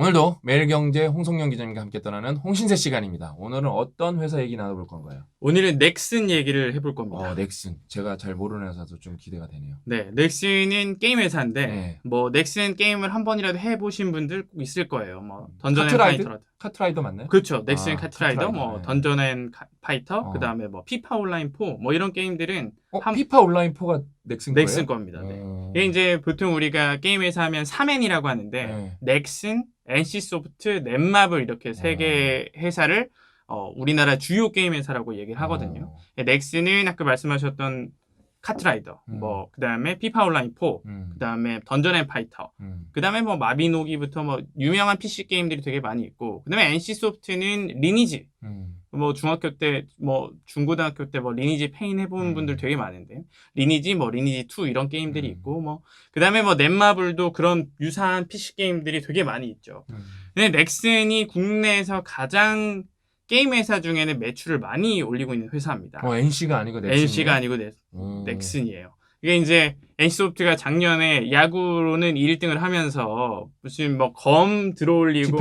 오늘도 매일경제 홍성영 기자님과 함께 떠나는 홍신세 시간입니다. 오늘은 어떤 회사 얘기 나눠볼 건가요? 오늘은 넥슨 얘기를 해볼 겁니다. 넥슨. 제가 잘 모르는 회사도 좀 기대가 되네요. 네, 넥슨은 게임 회사인데 네. 뭐 넥슨 게임을 한 번이라도 해보신 분들 꼭 있을 거예요. 뭐 던전 앤 카트라이드? 파이터라도. 카트라이더 맞나요? 그렇죠. 넥슨 카트라이더, 카트라이더, 뭐 네. 던전 앤 파이터, 어. 그다음에 뭐 피파 온라인 4, 뭐 이런 게임들은 피파 온라인 4가 넥슨 거예요? 넥슨 겁니다. 네. 이게 이제 보통 우리가 게임 회사 하면 3N이라고 하는데 네. 넥슨, NC소프트, 넷마블 이렇게 세 개 회사를 우리나라 주요 게임 회사라고 얘기를 하거든요. 넥슨은 아까 말씀하셨던 카트라이더, 뭐 그다음에 피파 온라인 4, 그다음에 던전 앤 파이터, 그다음에 뭐 마비노기부터 뭐 유명한 PC 게임들이 되게 많이 있고, 그다음에 NC소프트는 리니지. 뭐 중학교 때, 뭐 중고등학교 때 뭐 리니지 페인 해본 분들 되게 많은데, 리니지, 뭐 리니지 2 이런 게임들이 있고, 뭐 그다음에 뭐 넷마블도 그런 유사한 PC 게임들이 되게 많이 있죠. 근데 넥슨이 국내에서 가장 게임 회사 중에는 매출을 많이 올리고 있는 회사입니다. NC가 아니고 넥슨이에요? NC가 아니고 넥슨이에요. 이게 이제 NC소프트가 작년에 야구로는 1등을 하면서 무슨 뭐 검 들어올리고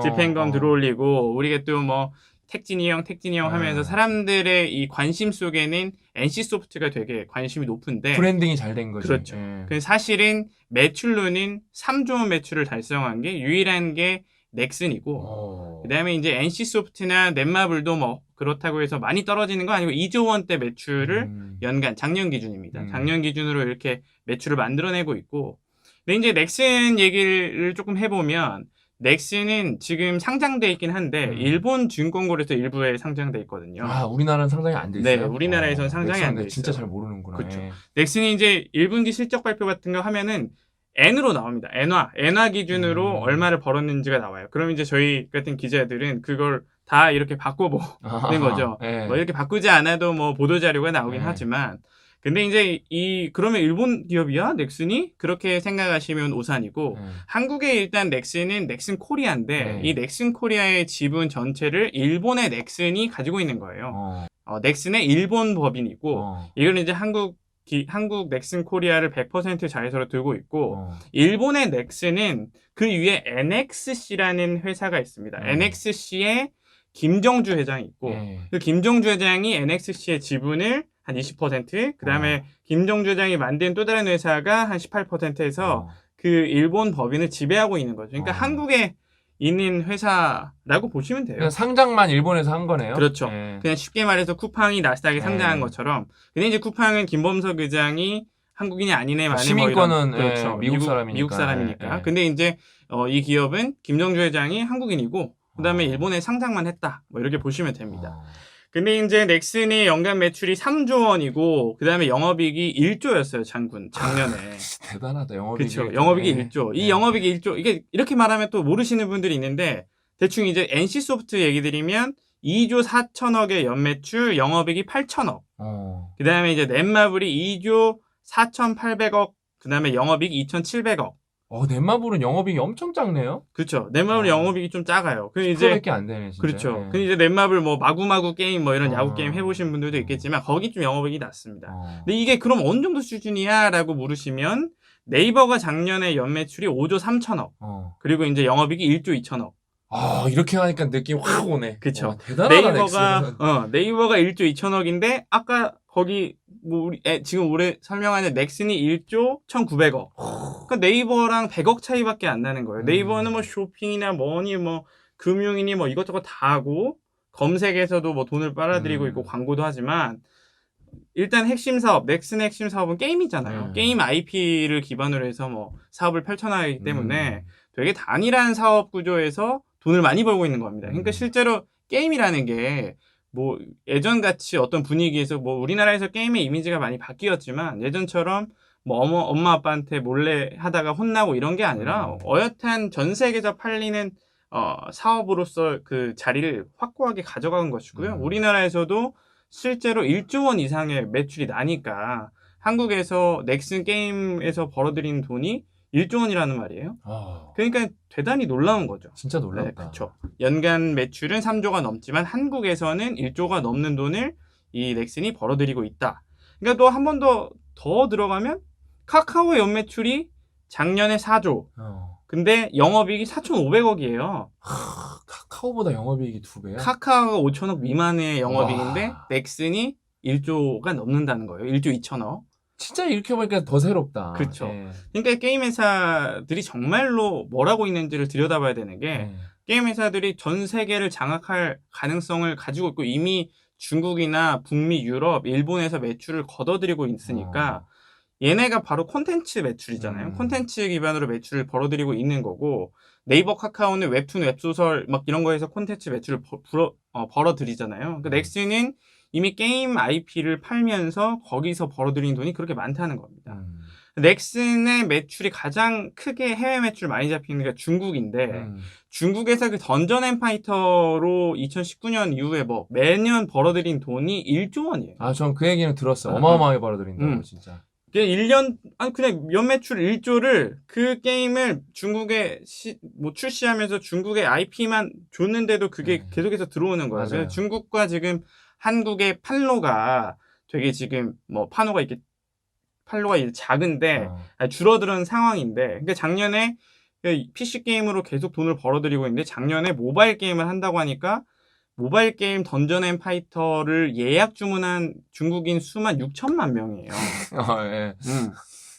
집행검 들어올리고 우리가 또 뭐 택진이 형 하면서 사람들의 이 관심 속에는 NC소프트가 되게 관심이 높은데 브랜딩이 잘 된 거죠. 그렇죠. 근데 사실은 매출로는 3조 원 매출을 달성한 게 유일한 게 넥슨이고 그다음에 이제 NC소프트나 넷마블도 뭐 그렇다고 해서 많이 떨어지는 거 아니고 2조 원대 매출을 연간 작년 기준입니다. 작년 기준으로 이렇게 매출을 만들어내고 있고 근데 이제 넥슨 얘기를 조금 해보면 넥슨은 지금 상장돼 있긴 한데 일본 증권거래소 일부에 상장돼 있거든요. 우리나라는 상장이 안 돼 있어요? 네, 우리나라에서는 상장이 안 돼 있어요. 진짜 잘 모르는구나. 그렇죠. 넥슨이 이제 1분기 실적 발표 같은 거 하면은 N으로 나옵니다. 엔화 기준으로 얼마를 벌었는지가 나와요. 그럼 이제 저희 같은 기자들은 그걸 다 이렇게 바꿔보는 거죠. 뭐 이렇게 바꾸지 않아도 뭐 보도자료가 나오긴 하지만 근데 이제 그러면 일본 기업이야? 넥슨이? 그렇게 생각하시면 오산이고 한국의 일단 넥슨은 넥슨 코리아인데 이 넥슨 코리아의 지분 전체를 일본의 넥슨이 가지고 있는 거예요. 넥슨의 일본 법인이고 이거는 이제 한국 넥슨 코리아를 100% 자회사로 들고 있고 일본의 넥슨은 그 위에 NXC라는 회사가 있습니다. NXC에 김정주 회장이 있고 그 김정주 회장이 NXC의 지분을 한 20%, 그 다음에 김정주 회장이 만든 또 다른 회사가 한 18%에서 그 일본 법인을 지배하고 있는 거죠. 그러니까 한국에 있는 회사라고 보시면 돼요. 그냥 상장만 일본에서 한 거네요. 그렇죠. 그냥 쉽게 말해서 쿠팡이 나스닥에 상장한 것처럼. 근데 이제 쿠팡은 김범석 의장이 한국인이 아니네 마네 시민권은 뭐 이런, 그렇죠. 미국 사람이니까. 근데 이제 이 기업은 김정주 회장이 한국인이고 그다음에 일본에 상장만 했다. 뭐 이렇게 보시면 됩니다. 근데 이제 넥슨의 연간 매출이 3조 원이고 그다음에 영업이익이 1조였어요, 작년에. 대단하다. 영업이익이. 그렇죠. 영업이익이 1조. 이 영업이익이 1조. 이게 이렇게 말하면 또 모르시는 분들이 있는데 대충 이제 NC소프트 얘기 드리면 2조 4천억의 연매출, 영업이익이 8천억. 그다음에 이제 넷마블이 2조 4,800억. 그다음에 영업이익 2,700억. 넷마블은 영업이익이 엄청 작네요. 그렇죠. 넷마블 영업이익이 좀 작아요. 그 이제 10%밖에 안 되네, 진짜. 그렇죠. 근데 이제 넷마블 뭐 마구마구 게임 뭐 이런 야구 게임 해보신 분들도 있겠지만 거기 좀 영업이익이 낮습니다. 근데 이게 그럼 어느 정도 수준이야라고 물으시면 네이버가 작년에 연매출이 5조 3천억. 그리고 이제 영업이익이 1조 2천억. 이렇게 하니까 느낌 확 오네. 그렇죠. 대단하다. 네이버가 1조 2천억인데 아까 거기 뭐 지금 올해 설명하는 넥슨이 1조 1,900억. 그러니까 네이버랑 100억 차이밖에 안 나는 거예요. 네이버는 뭐 쇼핑이나 뭐니 뭐 금융이니 뭐 이것저것 다 하고 검색에서도 뭐 돈을 빨아들이고 있고 광고도 하지만 일단 핵심 사업, 넥슨의 핵심 사업은 게임이잖아요. 게임 IP를 기반으로 해서 뭐 사업을 펼쳐나가기 때문에 되게 단일한 사업 구조에서 돈을 많이 벌고 있는 겁니다. 그러니까 실제로 게임이라는 게 뭐 예전같이 어떤 분위기에서 뭐 우리나라에서 게임의 이미지가 많이 바뀌었지만 예전처럼 뭐 엄마 아빠한테 몰래 하다가 혼나고 이런 게 아니라 어엿한 전 세계에서 팔리는 사업으로서 그 자리를 확고하게 가져간 것이고요. 우리나라에서도 실제로 1조 원 이상의 매출이 나니까 한국에서 넥슨 게임에서 벌어들인 돈이 1조 원이라는 말이에요. 그러니까 대단히 놀라운 거죠. 진짜 놀랍다. 네, 그렇죠. 연간 매출은 3조가 넘지만 한국에서는 1조가 넘는 돈을 이 넥슨이 벌어들이고 있다. 그러니까 또 한 번 더 들어가면 카카오 연매출이 작년에 4조, 근데 영업이익이 4,500억이에요. 카카오보다 영업이익이 2배야? 카카오가 5천억 미만의 영업이익인데 와. 넥슨이 1조가 넘는다는 거예요. 1조 2천억. 진짜 이렇게 보니까 더 새롭다. 그쵸. 예. 그러니까 게임 회사들이 정말로 뭘 하고 있는지를 들여다봐야 되는 게 예. 게임 회사들이 전 세계를 장악할 가능성을 가지고 있고 이미 중국이나 북미, 유럽, 일본에서 매출을 걷어들이고 있으니까 얘네가 바로 콘텐츠 매출이잖아요. 콘텐츠 기반으로 매출을 벌어들이고 있는 거고 네이버, 카카오는 웹툰, 웹소설 막 이런 거에서 콘텐츠 매출을 벌어들이잖아요. 그러니까 넥슨은 이미 게임 IP를 팔면서 거기서 벌어들인 돈이 그렇게 많다는 겁니다. 넥슨의 매출이 가장 크게 해외 매출 많이 잡히는 게 중국인데 중국에서 그 던전 앤 파이터로 2019년 이후에 뭐 매년 벌어들인 돈이 1조 원이에요. 아, 전 그 얘기는 들었어요. 어마어마하게 벌어들인다고 진짜. 1년, 아니, 그냥 연매출 1조를 그 게임을 중국에 뭐 출시하면서 중국의 IP만 줬는데도 그게 계속해서 들어오는 거예요. 그래서 중국과 지금 한국의 판로가 되게 지금 뭐 판로가 이렇게 작은데 줄어드는 상황인데 그러니까 작년에 PC 게임으로 계속 돈을 벌어들이고 있는데 작년에 모바일 게임을 한다고 하니까 모바일 게임 던전 앤 파이터를 예약 주문한 중국인 수만 6천만 명이에요. 예.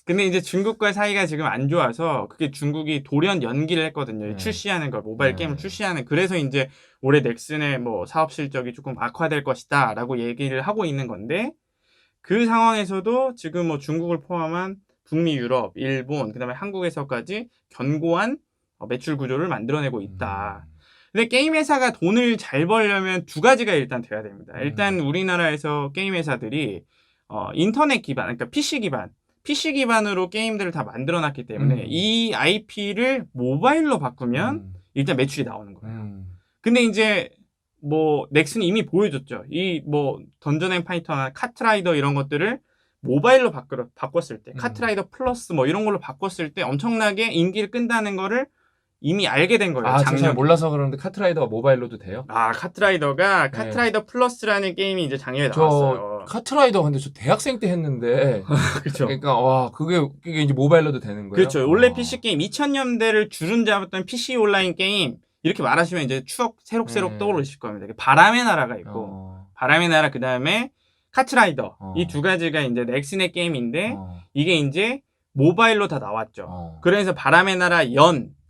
근데 이제 중국과의 사이가 지금 안 좋아서 그게 중국이 돌연 연기를 했거든요. 출시하는 걸 모바일 게임을 출시하는 그래서 이제 올해 넥슨의 뭐 사업 실적이 조금 악화될 것이다라고 얘기를 하고 있는 건데 그 상황에서도 지금 뭐 중국을 포함한 북미, 유럽, 일본, 그다음에 한국에서까지 견고한 매출 구조를 만들어내고 있다. 근데 게임 회사가 돈을 잘 벌려면 두 가지가 일단 돼야 됩니다. 일단 우리나라에서 게임 회사들이 인터넷 기반, 그러니까 PC 기반으로 게임들을 다 만들어놨기 때문에 이 IP를 모바일로 바꾸면 일단 매출이 나오는 거예요. 근데 이제 뭐 넥슨이 이미 보여줬죠. 이 뭐 던전 앤 파이터나 카트라이더 이런 것들을 모바일로 바꿨을 때 카트라이더 플러스 뭐 이런 걸로 바꿨을 때 엄청나게 인기를 끈다는 거를 이미 알게 된 거예요. 제가 잘 몰라서 그러는데 카트라이더가 모바일로도 돼요? 카트라이더가 카트라이더 플러스라는 게임이 이제 작년에 나왔어요. 카트라이더 근데 저 대학생 때 했는데 그렇죠. 그러니까 와 그게 이제 모바일로도 되는 거예요? 그렇죠. 원래 PC 게임 2000년대를 주름 잡았던 PC 온라인 게임 이렇게 말하시면 이제 추억 새록새록 떠오르실 겁니다. 바람의 나라가 있고 바람의 나라 그다음에 카트라이더 이 두 가지가 이제 넥슨의 게임인데 이게 이제 모바일로 다 나왔죠. 그래서 바람의 나라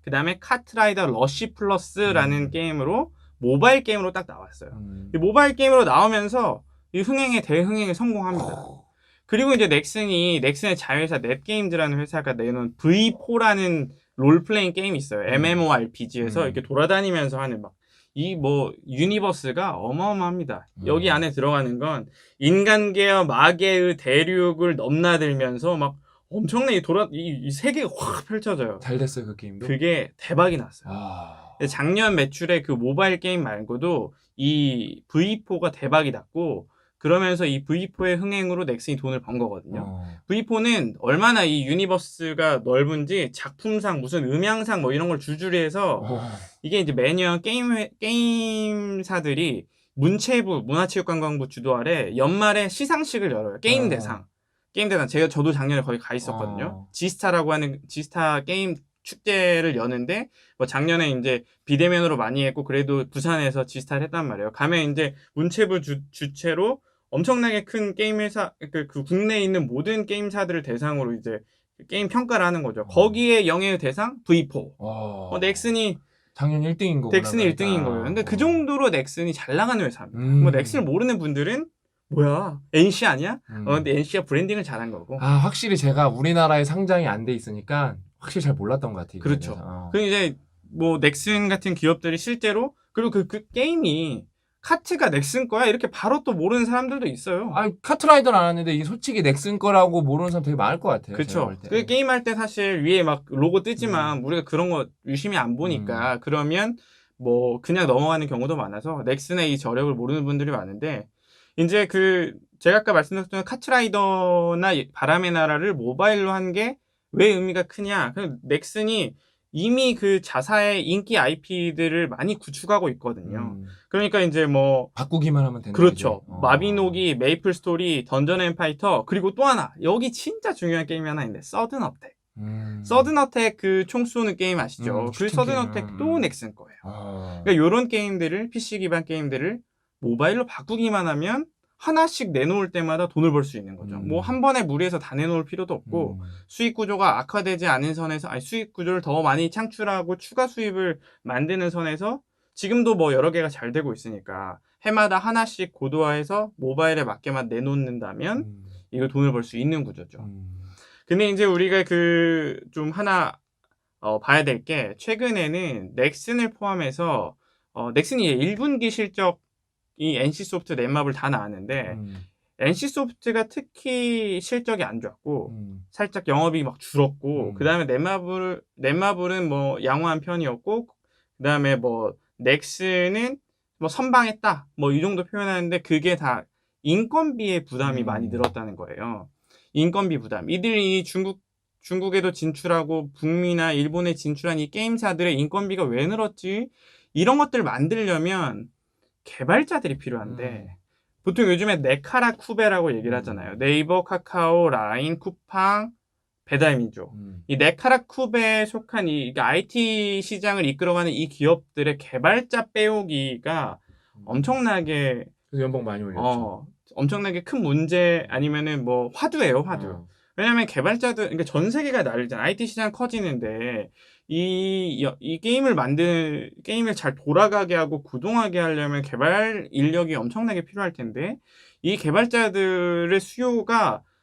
그다음에 카트라이더 러쉬 플러스라는 게임으로 모바일 게임으로 딱 나왔어요. 이 모바일 게임으로 나오면서 이 대흥행에 성공합니다. 그리고 이제 넥슨의 자회사 넷게임즈라는 회사가 내놓은 V4라는 롤플레잉 게임이 있어요. MMORPG에서 이렇게 돌아다니면서 하는 이 유니버스가 어마어마합니다. 여기 안에 들어가는 건 인간계와 마계의 대륙을 넘나들면서 막 엄청나게 이 세계가 확 펼쳐져요. 잘 됐어요, 그 게임도? 그게 대박이 났어요. 작년 매출에 그 모바일 게임 말고도 이 V4가 대박이 났고 그러면서 이 V4의 흥행으로 넥슨이 돈을 번 거거든요. V4는 얼마나 이 유니버스가 넓은지 작품상 무슨 음향상 뭐 이런 걸 줄줄이 해서 이게 이제 매년 게임사들이 문화체육관광부 주도 아래 연말에 시상식을 열어요. 게임 대상. 저도 작년에 거기 가 있었거든요. 지스타라고 하는 지스타 게임 축제를 여는데 뭐 작년에 이제 비대면으로 많이 했고 그래도 부산에서 지스타를 했단 말이에요. 가면 이제 문체부 주최로 엄청나게 큰 게임 회사 그 국내에 있는 모든 게임사들을 대상으로 이제 게임 평가를 하는 거죠. 거기에 영예의 대상 V4. 넥슨이 작년 1등인 거구나. 넥슨이 1등인 거예요. 근데 그 정도로 넥슨이 잘 나가는 회사입니다. 뭐 넥슨을 모르는 분들은 뭐야 NC 아니야? 근데 NC가 브랜딩을 잘한 거고. 확실히 제가 우리나라에 상장이 안 돼 있으니까 확실히 잘 몰랐던 것 같아요. 그렇죠. 그리고 이제 뭐 넥슨 같은 기업들이 실제로 그리고 그 게임이 카트가 넥슨 거야? 이렇게 바로 또 모르는 사람들도 있어요. 카트라이더는 안 왔는데 이게 솔직히 넥슨 거라고 모르는 사람 되게 많을 것 같아요. 그렇죠. 그 게임할 때 사실 위에 막 로고 뜨지만 우리가 그런 거 유심히 안 보니까 그러면 뭐 그냥 넘어가는 경우도 많아서 넥슨의 이 저력을 모르는 분들이 많은데 이제 제가 아까 말씀드렸던 카트라이더나 바람의 나라를 모바일로 한 게 왜 의미가 크냐? 넥슨이 이미 그 자사의 인기 IP들을 많이 구축하고 있거든요. 그러니까 이제 뭐 바꾸기만 하면 되는 그렇죠. 마비노기, 메이플 스토리, 던전 앤 파이터 그리고 또 하나 여기 진짜 중요한 게임이 하나 있는데 서든 어택. 서든어택 그 총 쏘는 게임 아시죠? 그 슈팅 게임. 서든어택도 넥슨 거예요. 그러니까 요런 게임들을 PC 기반 게임들을 모바일로 바꾸기만 하면 하나씩 내놓을 때마다 돈을 벌 수 있는 거죠. 뭐 한 번에 무리해서 다 내놓을 필요도 없고 수익 구조가 악화되지 않은 선에서 수익 구조를 더 많이 창출하고 추가 수입을 만드는 선에서 지금도 뭐 여러 개가 잘 되고 있으니까 해마다 하나씩 고도화해서 모바일에 맞게만 내놓는다면 이거 돈을 벌 수 있는 구조죠. 근데 이제 우리가 그 좀 하나 봐야 될 게 최근에는 넥슨을 포함해서 넥슨이 1분기 실적이 NC소프트 넷마블 다 나왔는데 NC소프트가 특히 실적이 안 좋았고 살짝 영업이 막 줄었고 그 다음에 넷마블은 뭐 양호한 편이었고 그 다음에 뭐 넥슨은 뭐 선방했다 뭐 이 정도 표현하는데 그게 다 인건비의 부담이 많이 늘었다는 거예요. 인건비 부담. 이들이 중국에도 진출하고 북미나 일본에 진출한 이 게임사들의 인건비가 왜 늘었지? 이런 것들을 만들려면 개발자들이 필요한데 보통 요즘에 네카라 쿠베라고 얘기를 하잖아요. 네이버, 카카오, 라인, 쿠팡, 배달민족. 이 네카라 쿠베에 속한 이 IT 시장을 이끌어가는 이 기업들의 개발자 빼오기가 엄청나게 그래서 연봉 많이 올렸죠. 엄청나게 큰 문제 아니면은 뭐 화두예요, 화두. 왜냐면 개발자들, 그러니까 전 세계가 난리잖아. IT 시장 커지는데 이 게임을 잘 돌아가게 하고 구동하게 하려면 개발 인력이 엄청나게 필요할 텐데 이 개발자들의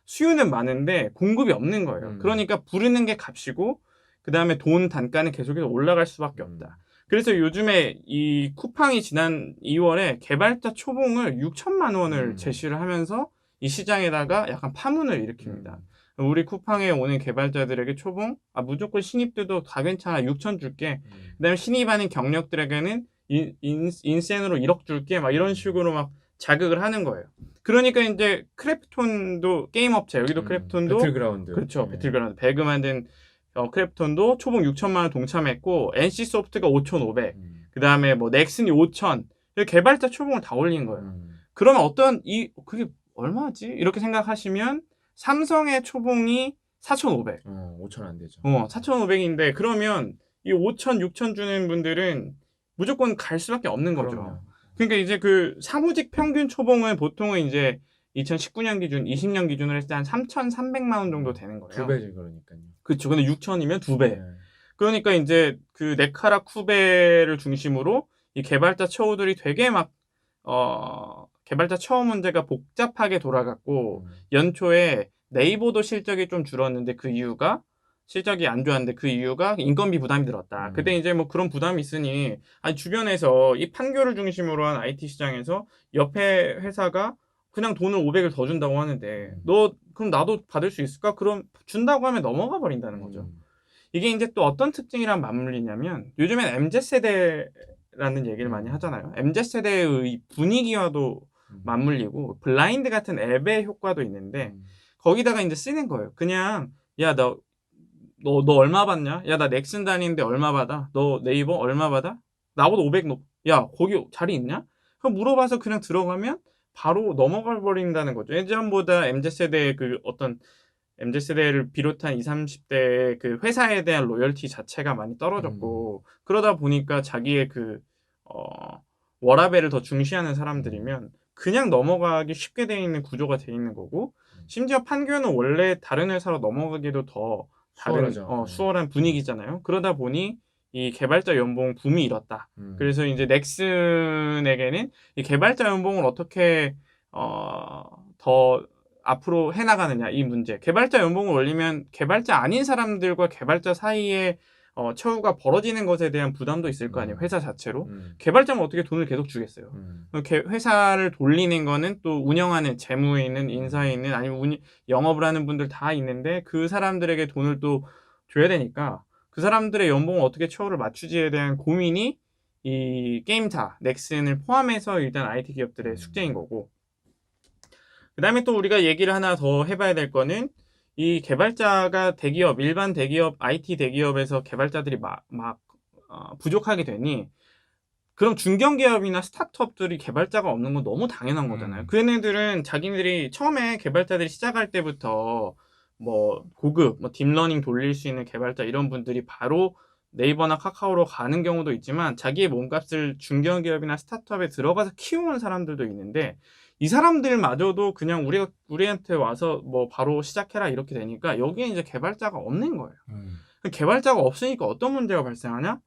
수요는 많은데 공급이 없는 거예요. 그러니까 부르는 게 값이고 그 다음에 돈 단가는 계속해서 올라갈 수밖에 없다. 그래서 요즘에 이 쿠팡이 지난 2월에 개발자 초봉을 6천만 원을 제시를 하면서 이 시장에다가 약간 파문을 일으킵니다. 우리 쿠팡에 오는 개발자들에게 초봉, 무조건 신입들도 다 괜찮아, 6천 줄게. 그 다음에 신입하는 경력들에게는 인센으로 1억 줄게, 막 이런 식으로 막 자극을 하는 거예요. 그러니까 이제 크래프톤도 게임 업체, 여기도 크래프톤도 배틀그라운드. 그렇죠. 배틀그라운드. 배그 만든 크래프톤도 초봉 6천만 원 동참했고 NC소프트가 5,500. 그 다음에 뭐 넥슨이 5천. 개발자 초봉을 다 올린 거예요. 그러면 그게 얼마지? 이렇게 생각하시면 삼성의 초봉이 4,500. 5천 안 되죠. 4,500인데 그러면 이 5천, 6천 주는 분들은 무조건 갈 수밖에 없는 거죠. 그럼요. 그러니까 이제 그 사무직 평균 초봉은 보통은 이제 2019년 기준, 20년 기준으로 했을 때 한 3,300만 원 정도 되는 거예요. 2배지 그러니까요. 그렇죠. 근데 6천이면 2배. 그러니까 이제 그 네카라 쿠베를 중심으로 이 개발자 처우들이 되게 막 개발자 처우 문제가 복잡하게 돌아갔고 연초에 네이버도 실적이 좀 줄었는데 그 이유가 실적이 안 좋았는데 그 이유가 인건비 부담이 들었다. 그때 이제 뭐 그런 부담이 있으니 주변에서 이 판교를 중심으로 한 IT 시장에서 옆에 회사가 그냥 돈을 500을 더 준다고 하는데 그럼 나도 받을 수 있을까? 그럼 준다고 하면 넘어가 버린다는 거죠. 이게 이제 또 어떤 특징이랑 맞물리냐면 요즘엔 MZ세대라는 얘기를 많이 하잖아요. MZ세대의 분위기와도 맞물리고 블라인드 같은 앱의 효과도 있는데 거기다가 이제 쓰는 거예요. 그냥 야 너 얼마 받냐? 야 나 넥슨 다니는데 얼마 받아? 너 네이버 얼마 받아? 나보다 500 야 거기 자리 있냐? 그럼 물어봐서 그냥 들어가면 바로 넘어가 버린다는 거죠. 예전보다 MZ세대의 그 어떤 MZ세대를 비롯한 20, 30대의 그 회사에 대한 로열티 자체가 많이 떨어졌고 그러다 보니까 자기의 그 워라밸을 더 중시하는 사람들이면 그냥 넘어가기 쉽게 돼 있는 구조가 돼 있는 거고 심지어 판교는 원래 다른 회사로 넘어가기도 더 수월한 분위기잖아요. 그러다 보니 이 개발자 연봉 붐이 일었다. 그래서 이제 넥슨에게는 이 개발자 연봉을 어떻게 더 앞으로 해나가느냐 이 문제. 개발자 연봉을 올리면 개발자 아닌 사람들과 개발자 사이에 처우가 벌어지는 것에 대한 부담도 있을 거 아니에요. 회사 자체로. 개발자면 어떻게 돈을 계속 주겠어요. 회사를 돌리는 거는 또 운영하는 재무에 있는 인사에 있는 아니면 영업을 하는 분들 다 있는데 그 사람들에게 돈을 또 줘야 되니까 그 사람들의 연봉을 어떻게 처우를 맞추지에 대한 고민이 이 게임사, 넥슨을 포함해서 일단 IT 기업들의 숙제인 거고 그 다음에 또 우리가 얘기를 하나 더 해봐야 될 거는 이 개발자가 대기업, 일반 대기업, IT 대기업에서 개발자들이 부족하게 되니 그럼 중견기업이나 스타트업들이 개발자가 없는 건 너무 당연한 거잖아요. 그 애네들은 자기네들이 처음에 개발자들이 시작할 때부터 뭐 고급 뭐 딥러닝 돌릴 수 있는 개발자 이런 분들이 바로 네이버나 카카오로 가는 경우도 있지만 자기의 몸값을 중견기업이나 스타트업에 들어가서 키우는 사람들도 있는데 이 사람들마저도 그냥 우리한테 와서 뭐 바로 시작해라 이렇게 되니까 여기에 이제 개발자가 없는 거예요. 개발자가 없으니까 어떤 문제가 발생하냐?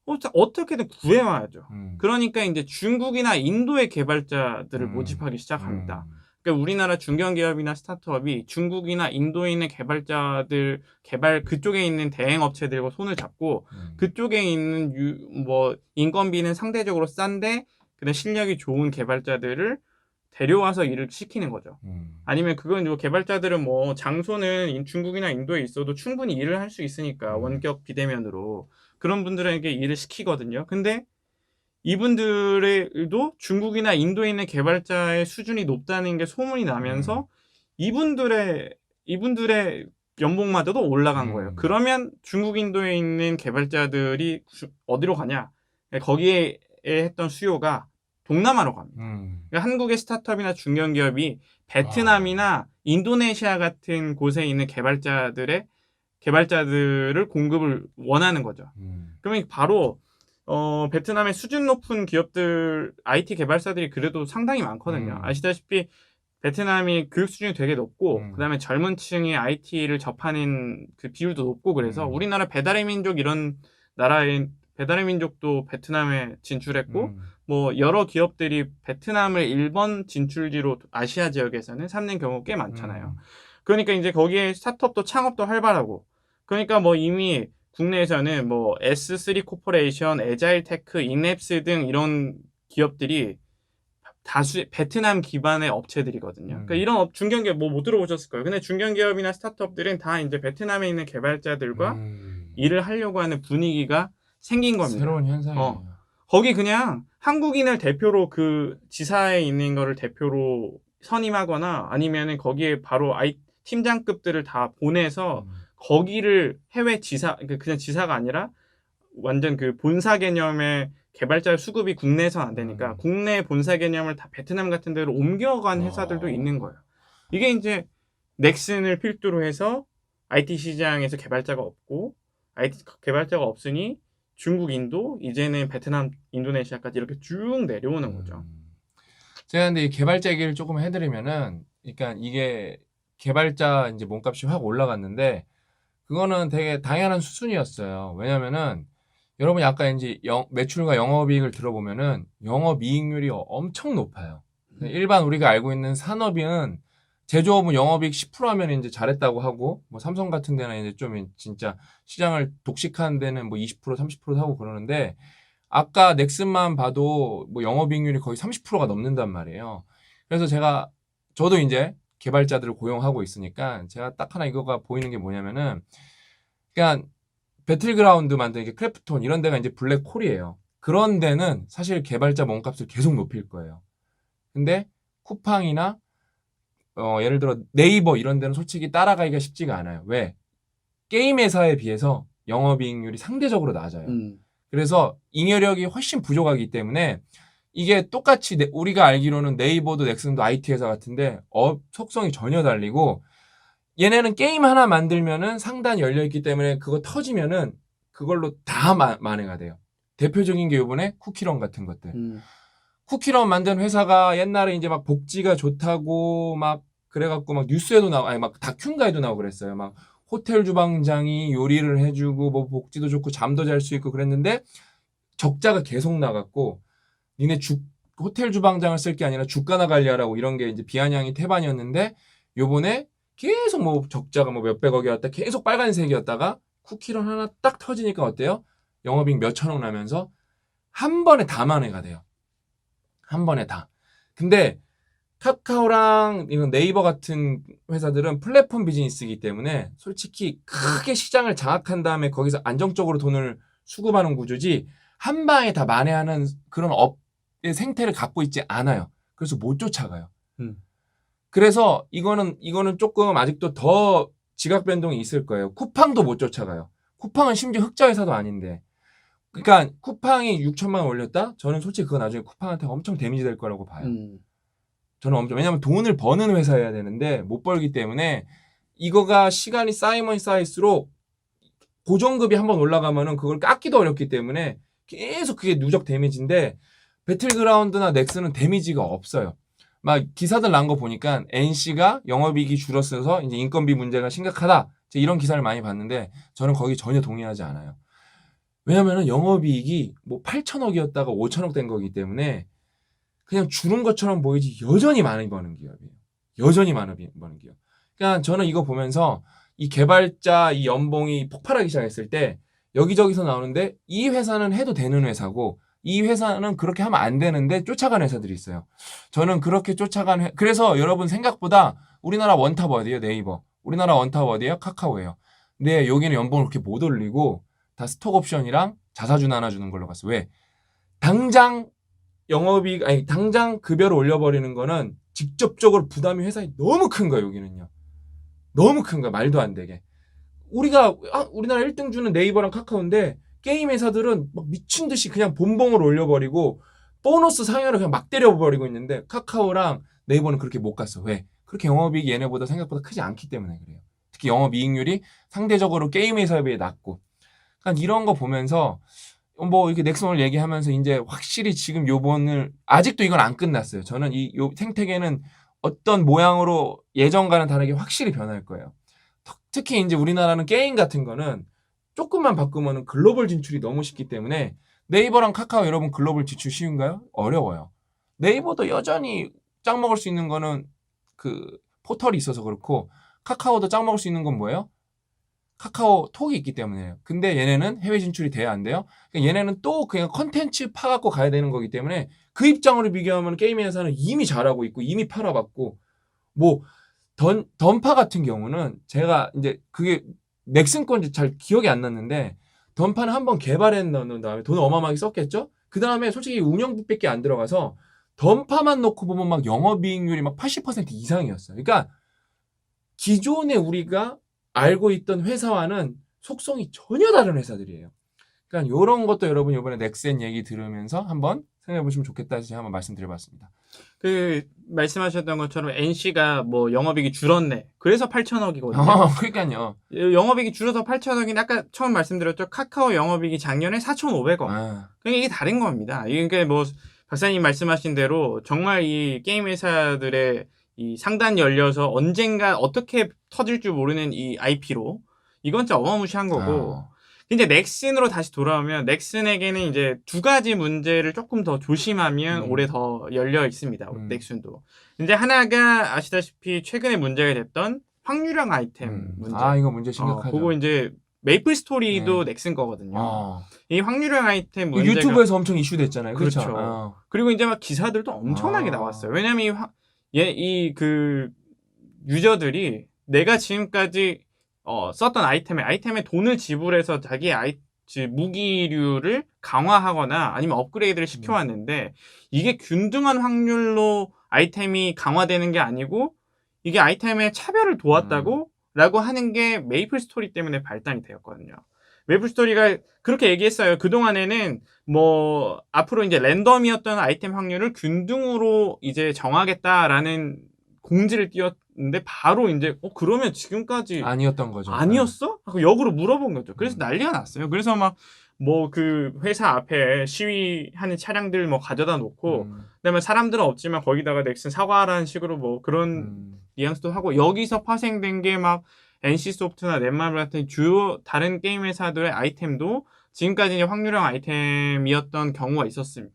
어떻게든 구해와야죠. 그러니까 이제 중국이나 인도의 개발자들을 모집하기 시작합니다. 그러니까 우리나라 중견기업이나 스타트업이 중국이나 인도에 있는 개발자들 그쪽에 있는 대행 업체들과 손을 잡고 그쪽에 있는 뭐 인건비는 상대적으로 싼데 그다음 실력이 좋은 개발자들을 데려와서 일을 시키는 거죠. 아니면 그건 뭐 개발자들은 뭐 장소는 중국이나 인도에 있어도 충분히 일을 할 수 있으니까 원격 비대면으로 그런 분들에게 일을 시키거든요. 근데 이분들도 중국이나 인도에 있는 개발자의 수준이 높다는 게 소문이 나면서 이분들의 연봉마저도 올라간 거예요. 그러면 중국, 인도에 있는 개발자들이 어디로 가냐? 거기에 했던 수요가 동남아로 갑니다. 그러니까 한국의 스타트업이나 중견기업이 베트남이나 인도네시아 같은 곳에 있는 개발자들을 공급을 원하는 거죠. 그러면 바로 베트남의 수준 높은 기업들, IT 개발사들이 그래도 상당히 많거든요. 아시다시피 베트남이 교육 수준이 되게 높고 그다음에 젊은 층이 IT를 접하는 그 비율도 높고 그래서 우리나라 배달의 민족 이런 나라의 배달의 민족도 베트남에 진출했고 뭐 여러 기업들이 베트남을 1번 진출지로 아시아 지역에서는 삼는 경우가 꽤 많잖아요. 그러니까 이제 거기에 스타트업도 창업도 활발하고 그러니까 뭐 이미 국내에서는 뭐 S3 코퍼레이션, 에자일 테크, 인랩스 등 이런 기업들이 다수 베트남 기반의 업체들이거든요. 그러니까 이런 중견기업 뭐 못 들어보셨을 거예요. 근데 중견기업이나 스타트업들은 다 이제 베트남에 있는 개발자들과 일을 하려고 하는 분위기가 생긴 겁니다. 새로운 현상이에요. 거기 그냥 한국인을 대표로 그 지사에 있는 거를 대표로 선임하거나 아니면은 거기에 바로 팀장급들을 다 보내서 거기를 해외 지사, 그냥 지사가 아니라 완전 그 본사 개념의 개발자 수급이 국내에서 안 되니까 국내 본사 개념을 다 베트남 같은 데로 옮겨간 회사들도 있는 거예요. 이게 이제 넥슨을 필두로 해서 IT 시장에서 개발자가 없고 IT 개발자가 없으니 중국, 인도, 이제는 베트남, 인도네시아까지 이렇게 쭉 내려오는 거죠. 제가 근데 이 개발자 얘기를 조금 해드리면은, 그러니까 이게 개발자 이제 몸값이 확 올라갔는데, 그거는 되게 당연한 수순이었어요. 왜냐면은, 여러분이 아까 이제 매출과 영업이익을 들어보면은, 영업이익률이 엄청 높아요. 일반 우리가 알고 있는 산업은 제조업은 영업이익 10% 하면 이제 잘했다고 하고, 뭐 삼성 같은 데는 이제 좀 진짜 시장을 독식하는 데는 뭐 20%, 30% 하고 그러는데, 아까 넥슨만 봐도 뭐 영업이익률이 거의 30%가 넘는단 말이에요. 그래서 저도 이제 개발자들을 고용하고 있으니까 제가 딱 하나 이거가 보이는 게 뭐냐면은, 그냥 배틀그라운드 만드는 게 크래프톤 이런 데가 이제 블랙홀이에요. 그런 데는 사실 개발자 몸값을 계속 높일 거예요. 근데 쿠팡이나 예를 들어 네이버 이런 데는 솔직히 따라가기가 쉽지가 않아요. 왜? 게임 회사에 비해서 영업이익률이 상대적으로 낮아요. 그래서 잉여력이 훨씬 부족하기 때문에 이게 똑같이 우리가 알기로는 네이버도 넥슨도 IT 회사 같은데 속성이 전혀 달리고 얘네는 게임 하나 만들면은 상단이 열려있기 때문에 그거 터지면은 그걸로 다 만회가 돼요. 대표적인 게 이번에 쿠키런 같은 것들. 쿠키런 만든 회사가 옛날에 이제 막 복지가 좋다고 막 그래갖고 막 뉴스에도 아니 막 다큐인가에도 나오고 그랬어요. 막 호텔 주방장이 요리를 해주고 뭐 복지도 좋고 잠도 잘 수 있고 그랬는데 적자가 계속 나갔고 니네 호텔 주방장을 쓸 게 아니라 주가나 관리하라고 이런 게 이제 비아냥이 태반이었는데 요번에 계속 뭐 적자가 뭐 몇백억이었다 계속 빨간색이었다가 쿠키런 하나 딱 터지니까 어때요? 영업이익 몇천억 나면서 한 번에 다 만회가 돼요. 한 번에 다. 근데 카카오랑 이런 네이버 같은 회사들은 플랫폼 비즈니스이기 때문에 솔직히 크게 시장을 장악한 다음에 거기서 안정적으로 돈을 수급하는 구조지 한 방에 다 만회하는 그런 업의 생태를 갖고 있지 않아요. 그래서 못 쫓아가요. 그래서 이거는 조금 아직도 더 지각 변동이 있을 거예요. 쿠팡도 못 쫓아가요. 쿠팡은 심지어 흑자 회사도 아닌데. 그러니까 쿠팡이 6천만 원 올렸다? 저는 솔직히 그거 나중에 쿠팡한테 엄청 데미지 될 거라고 봐요. 저는 왜냐면 돈을 버는 회사여야 되는데 못 벌기 때문에 이거가 시간이 쌓이면 쌓일수록 고정급이 한번 올라가면은 그걸 깎기도 어렵기 때문에 계속 그게 누적 데미지인데 배틀그라운드나 넥슨은 데미지가 없어요. 막 기사들 난 거 보니까 NC가 영업이익이 줄었어서 이제 인건비 문제가 심각하다. 이런 기사를 많이 봤는데 저는 거기 전혀 동의하지 않아요. 왜냐면은 영업이익이 뭐 8천억이었다가 5천억 된 거기 때문에 그냥 줄은 것처럼 보이지 여전히 많이 버는 기업이에요. 여전히 많이 버는 기업. 그러니까 저는 이거 보면서 이 개발자 이 연봉이 폭발하기 시작했을 때 여기저기서 나오는데 이 회사는 해도 되는 회사고 이 회사는 그렇게 하면 안 되는데 쫓아간 회사들이 있어요. 저는 그렇게 쫓아간 그래서 여러분 생각보다 우리나라 원탑 어디예요? 네이버. 우리나라 원탑 어디예요? 카카오예요. 근데 여기는 연봉을 그렇게 못 올리고 다 스톡 옵션이랑 자사주 나눠주는 걸로 갔어. 왜? 당장 당장 급여를 올려버리는 거는 직접적으로 부담이 회사에 너무 큰 거예요, 여기는요. 너무 큰 거야, 말도 안 되게. 우리나라 1등 주는 네이버랑 카카오인데, 게임 회사들은 막 미친 듯이 그냥 본봉을 올려버리고, 보너스 상여를 그냥 막 때려버리고 있는데, 카카오랑 네이버는 그렇게 못 갔어. 왜? 그렇게 영업이익이 얘네보다 생각보다 크지 않기 때문에 그래요. 특히 영업이익률이 상대적으로 게임 회사에 비해 낮고. 그러니까 이런 거 보면서, 뭐 이렇게 넥슨을 얘기하면서 이제 확실히 지금 요번을 아직도 이건 안 끝났어요. 저는 요 생태계는 어떤 모양으로 예전과는 다르게 확실히 변할 거예요. 특히 이제 우리나라는 게임 같은 거는 조금만 바꾸면 글로벌 진출이 너무 쉽기 때문에 네이버랑 카카오 여러분 글로벌 진출 쉬운가요? 어려워요. 네이버도 여전히 짱 먹을 수 있는 거는 그 포털이 있어서 그렇고 카카오도 짱 먹을 수 있는 건 뭐예요? 카카오톡이 있기 때문에요. 근데 얘네는 해외 진출이 돼야 안 돼요. 그러니까 얘네는 또 그냥 컨텐츠 파갖고 가야 되는 거기 때문에 그 입장으로 비교하면 게임 회사는 이미 잘하고 있고 이미 팔아봤고 뭐 던파 같은 경우는 제가 이제 그게 넥슨 건지 잘 기억이 안 났는데 던파는 한번 개발해 놓은 다음에 돈을 어마어마하게 썼겠죠? 그 다음에 솔직히 운영비밖에 안 들어가서 던파만 놓고 보면 막 영업이익률이 막 80% 이상이었어요. 그러니까 기존에 우리가 알고 있던 회사와는 속성이 전혀 다른 회사들이에요. 그러니까 이런 것도 여러분 이번에 넥센 얘기 들으면서 한번 생각해 보시면 좋겠다 해서 한번 말씀드려봤습니다. 그 말씀하셨던 것처럼 NC가 뭐 영업이익이 줄었네. 그래서 8천억이거든요. 그러니까요. 영업이익이 줄어서 8천억인데 아까 처음 말씀드렸죠. 카카오 영업이익이 작년에 4,500억. 그러니까 이게 다른 겁니다. 이게 뭐 박사님 말씀하신 대로 정말 이 게임 회사들의 이 상단 열려서 언젠가 어떻게 터질 줄 모르는 이 IP로 이건 진짜 어마무시한 거고. 이제 넥슨으로 다시 돌아오면 넥슨에게는 이제 두 가지 문제를 조금 더 조심하면 올해 더 열려 있습니다. 넥슨도. 이제 하나가 아시다시피 최근에 문제가 됐던 확률형 아이템 문제. 이거 문제 심각하죠. 그거 이제 메이플 스토리도 넥슨 거거든요. 이 확률형 아이템 문제가 유튜브에서 엄청 이슈됐잖아요. 그렇죠. 그리고 이제 막 기사들도 엄청나게 나왔어요. 왜냐면 이 그 유저들이 내가 지금까지 썼던 아이템에 돈을 지불해서 자기 무기류를 강화하거나 아니면 업그레이드를 시켜왔는데 이게 균등한 확률로 아이템이 강화되는 게 아니고 이게 아이템의 차별을 도왔다고 라고 하는 게 메이플 스토리 때문에 발단이 되었거든요. 메이플 스토리가 그렇게 얘기했어요. 그동안에는 뭐 앞으로 이제 랜덤이었던 아이템 확률을 균등으로 이제 정하겠다라는 공지를 띄웠는데 바로 이제 그러면 지금까지 아니었던 거죠. 아니었어? 하고 역으로 물어본 거죠. 그래서 난리가 났어요. 그래서 막 뭐 그 회사 앞에 시위하는 차량들 뭐 가져다 놓고 그다음에 사람들은 없지만 거기다가 넥슨 사과라는 식으로 뭐 그런 뉘앙스도 하고 여기서 파생된 게 막 NC소프트나 넷마블 같은 주요 다른 게임 회사들의 아이템도 지금까지 이제 확률형 아이템이었던 경우가 있었을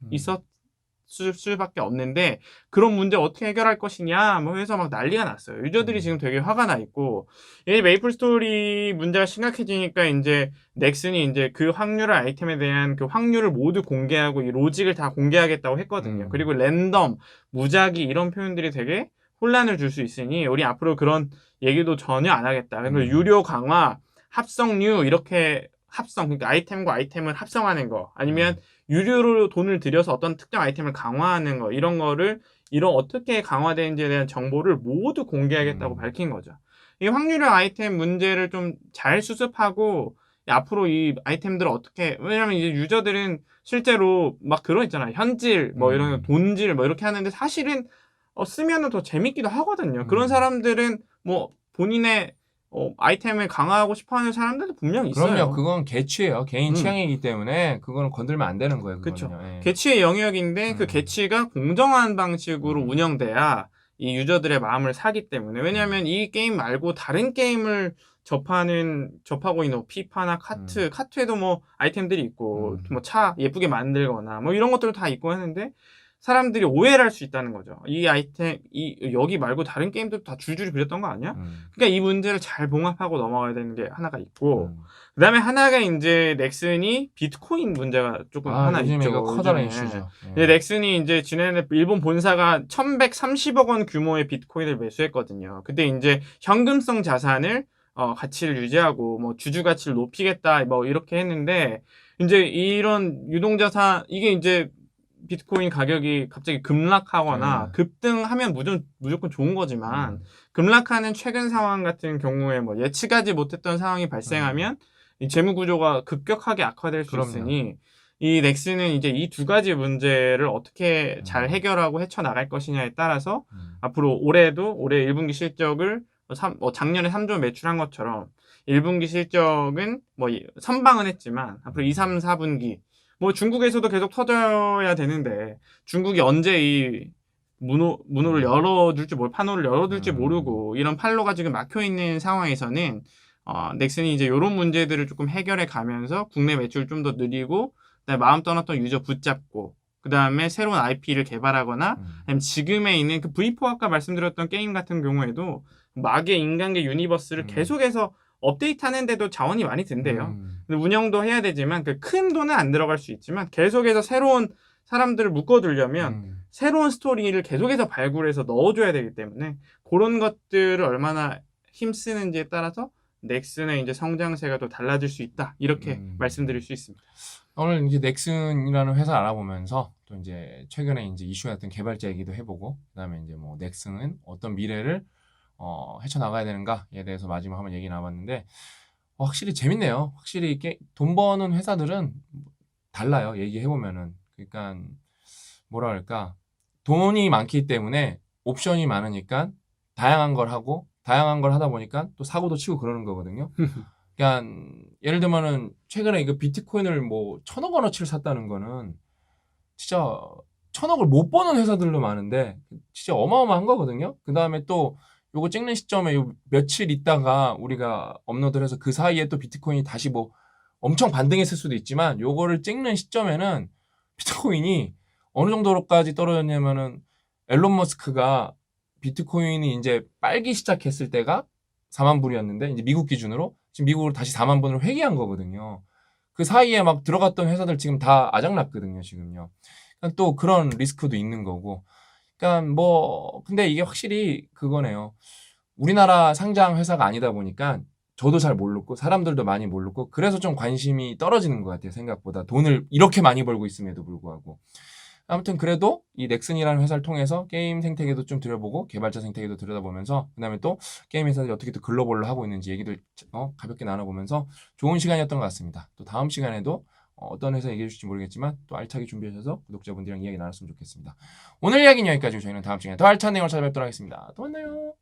수밖에 없는데 그런 문제 어떻게 해결할 것이냐 뭐 해서 막 난리가 났어요. 유저들이 지금 되게 화가 나 있고 이 메이플 스토리 문제가 심각해지니까 이제 넥슨이 이제 그 확률 아이템에 대한 그 확률을 모두 공개하고 이 로직을 다 공개하겠다고 했거든요. 그리고 랜덤, 무작위 이런 표현들이 되게 혼란을 줄 수 있으니 우리 앞으로 그런 얘기도 전혀 안 하겠다. 그래서 유료 강화, 합성류 이렇게 그러니까 아이템과 아이템을 합성하는 거 아니면 유료로 돈을 들여서 어떤 특정 아이템을 강화하는 거 이런 거를 어떻게 강화되는지에 대한 정보를 모두 공개하겠다고 밝힌 거죠. 이 확률형 아이템 문제를 좀 잘 수습하고 앞으로 이 아이템들을 어떻게 왜냐면 이제 유저들은 실제로 막 그런 있잖아요. 현질 뭐 이런 돈질 뭐 이렇게 하는데 사실은 쓰면은 더 재밌기도 하거든요. 그런 사람들은 뭐 본인의 아이템을 강화하고 싶어하는 사람들도 분명 있어요. 그럼요. 그건 개취예요. 개인 음. 취향이기 때문에 그거는 건들면 안 되는 거예요. 그쵸. 그거는요. 예. 개취의 영역인데 그 개취가 공정한 방식으로 운영돼야 이 유저들의 마음을 사기 때문에. 왜냐하면 이 게임 말고 다른 게임을 접하고 있는 피파나 카트에도 뭐 아이템들이 있고 뭐 차 예쁘게 만들거나 뭐 이런 것들도 다 있고 하는데 사람들이 오해를 할 수 있다는 거죠. 이 아이템 여기 말고 다른 게임도 다 줄줄이 그렸던 거 아니야? 그러니까 이 문제를 잘 봉합하고 넘어가야 되는 게 하나가 있고 그다음에 하나가 이제 넥슨이 비트코인 문제가 조금 하나 요즘에 있죠. 이거 커다란 요즘에. 이슈죠. 근데 넥슨이 이제 지난해 일본 본사가 1130억 원 규모의 비트코인을 매수했거든요. 그때 이제 현금성 자산을 가치를 유지하고 뭐 주주 가치를 높이겠다 뭐 이렇게 했는데 이제 이런 유동자산 이게 이제 비트코인 가격이 갑자기 급락하거나 급등하면 무조건 좋은 거지만 급락하는 최근 상황 같은 경우에 뭐 예측하지 못했던 상황이 발생하면 이 재무 구조가 급격하게 악화될 수 있으니 이 넥슨은 이제 이 두 가지 문제를 어떻게 잘 해결하고 헤쳐나갈 것이냐에 따라서 앞으로 올해 1분기 실적을 작년에 3조 매출한 것처럼 1분기 실적은 뭐 선방은 했지만 앞으로 2, 3, 4분기 뭐 중국에서도 계속 터져야 되는데 중국이 언제 이 문호를 열어줄지 판호를 열어줄지 모르고 이런 판로가 지금 막혀 있는 상황에서는 넥슨이 이제 이런 문제들을 조금 해결해 가면서 국내 매출 좀 더 늘리고 그다음에 마음 떠났던 유저 붙잡고 그다음에 새로운 IP를 개발하거나 아니면 지금에 있는 그 V4 아까 말씀드렸던 게임 같은 경우에도 막의 인간계 유니버스를 계속해서 업데이트하는데도 자원이 많이 든대요. 근데 운영도 해야 되지만 그 큰 돈은 안 들어갈 수 있지만 계속해서 새로운 사람들을 묶어두려면 새로운 스토리를 계속해서 발굴해서 넣어줘야 되기 때문에 그런 것들을 얼마나 힘쓰는지에 따라서 넥슨의 이제 성장세가 또 달라질 수 있다 이렇게 말씀드릴 수 있습니다. 오늘 이제 넥슨이라는 회사 알아보면서 또 이제 최근에 이제 이슈였던 개발자 얘기도 해보고 그다음에 이제 뭐 넥슨은 어떤 미래를 헤쳐나가야 되는가에 대해서 마지막 한번 얘기 나왔는데 확실히 재밌네요. 확실히 돈 버는 회사들은 달라요. 얘기해보면은. 그러니까 뭐라 그럴까 돈이 많기 때문에 옵션이 많으니까 다양한 걸 하고 다양한 걸 하다 보니까 또 사고도 치고 그러는 거거든요. 그러니까 예를 들면은 최근에 이거 비트코인을 뭐 1,000억 원어치를 샀다는 거는 진짜 1,000억을 못 버는 회사들도 많은데 진짜 어마어마한 거거든요. 그 다음에 또 요거 찍는 시점에 요 며칠 있다가 우리가 업로드를 해서 그 사이에 또 비트코인이 다시 뭐 엄청 반등했을 수도 있지만 요거를 찍는 시점에는 비트코인이 어느 정도로까지 떨어졌냐면은 앨런 머스크가 비트코인이 이제 빨기 시작했을 때가 4만 불이었는데 이제 미국 기준으로 지금 미국으로 다시 4만 불을 회귀한 거거든요. 그 사이에 막 들어갔던 회사들 지금 다 아작났거든요, 지금요. 그러니까 또 그런 리스크도 있는 거고. 그러니까 뭐 근데 이게 확실히 그거네요. 우리나라 상장 회사가 아니다 보니까 저도 잘 모르고 사람들도 많이 모르고 그래서 좀 관심이 떨어지는 것 같아요. 생각보다 돈을 이렇게 많이 벌고 있음에도 불구하고. 아무튼 그래도 이 넥슨이라는 회사를 통해서 게임 생태계도 좀 들여보고 개발자 생태계도 들여다보면서 그다음에 또 게임 회사들이 어떻게 또 글로벌로 하고 있는지 얘기도 가볍게 나눠보면서 좋은 시간이었던 것 같습니다. 또 다음 시간에도 어떤 회사 얘기해 주실지 모르겠지만 또 알차게 준비하셔서 구독자분들이랑 이야기 나눴으면 좋겠습니다. 오늘 이야기는 여기까지고 저희는 다음 시간에 더 알찬 내용을 찾아뵙도록 하겠습니다. 또 만나요.